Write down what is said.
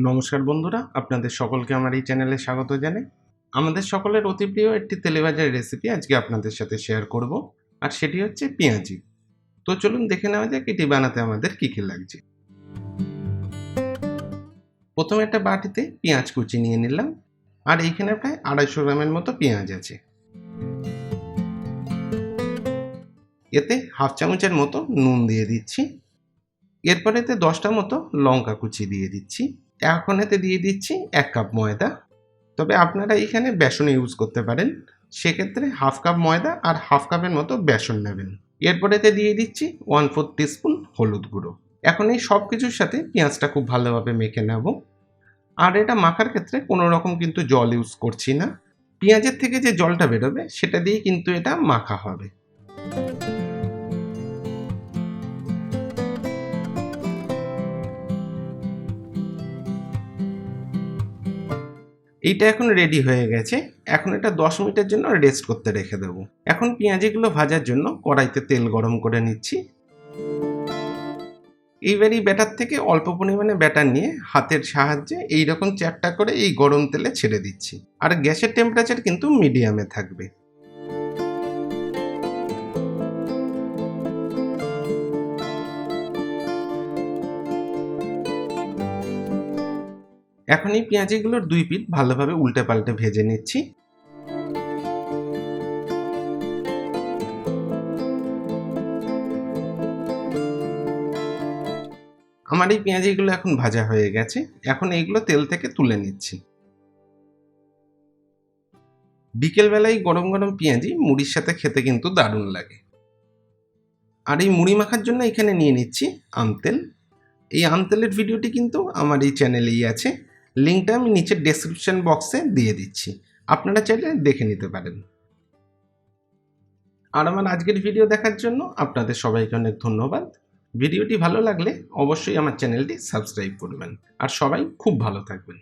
নমস্কার বন্ধুরা, আপনাদের সকলকে আমার এই চ্যানেলে স্বাগত জানাই। আমাদের সকলের অতি প্রিয় একটি তেলেভাজার রেসিপি আজকে আপনাদের সাথে শেয়ার করব, আর সেটি হচ্ছে পেঁয়াজি। তো চলুন দেখে নেওয়া যাক এটি বানাতে আমাদের কী কী লাগছে। প্রথমে একটা বাটিতে পেঁয়াজ কুচি নিয়ে নিলাম, আর এইখানে প্রায় 250 গ্রামের মতো পেঁয়াজ আছে। এতে হাফ চামচের মতো নুন দিয়ে দিচ্ছি। এরপর এতে 10টা মতো লঙ্কা কুচি দিয়ে দিচ্ছি। এখন এতে দিয়ে দিচ্ছি 1 কাপ ময়দা। তবে আপনারা এখানে বেসন ইউজ করতে পারেন, সেক্ষেত্রে হাফ কাপ ময়দা আর হাফ কাপের মতো বেসন নেবেন। এরপর এতে দিয়ে দিচ্ছি 1/4 টিস্পুন হলুদ গুঁড়ো। এখন এই সব কিছুর সাথে পেঁয়াজটা খুব ভালোভাবে মেখে নেব। আর এটা মাখার ক্ষেত্রে কোনো রকম কিন্তু জল ইউজ করছি না। পেঁয়াজের থেকে যে জলটা বেরোবে সেটা দিয়ে কিন্তু এটা মাখা হবে। এইটা এখন রেডি হয়ে গেছে। এখন এটা 10 মিনিটের জন্য রেস্ট করতে রেখে দেবো। এখন পেঁয়াজিগুলো ভাজার জন্য কড়াইতে তেল গরম করে নিচ্ছি। এইবার এই ব্যাটার থেকে অল্প পরিমাণে ব্যাটার নিয়ে হাতের সাহায্যে এইরকম চ্যাপ্টা করে এই গরম তেলে ছেড়ে দিচ্ছি। আর গ্যাসের টেম্পারেচার কিন্তু মিডিয়ামে থাকবে। এখন এই পেঁয়াজিগুলোর 2 পিঠ ভালোভাবে উল্টে পাল্টে ভেজে নিচ্ছি। আমার এই পেঁয়াজিগুলো এখন ভাজা হয়ে গেছে। এখন এইগুলো তেল থেকে তুলে নিচ্ছি। বিকেলবেলায় গরম গরম পেঁয়াজি মুড়ির সাথে খেতে কিন্তু দারুণ লাগে। আর এই মুড়ি মাখার জন্য এখানে নিয়ে নিচ্ছি আমতেল। এই আমতেলের ভিডিওটি কিন্তু আমার এই চ্যানেলেই আছে। লিঙ্কটা আমি নিচের ডেসক্রিপশন বক্সে দিয়ে দিচ্ছি, আপনারা চাইলে দেখে নিতে পারেন। আর আমার আজকের ভিডিও দেখার জন্য আপনাদের সবাইকে অনেক ধন্যবাদ। ভিডিওটি ভালো লাগলে অবশ্যই আমার চ্যানেলটি সাবস্ক্রাইব করবেন। আর সবাই খুব ভালো থাকবেন।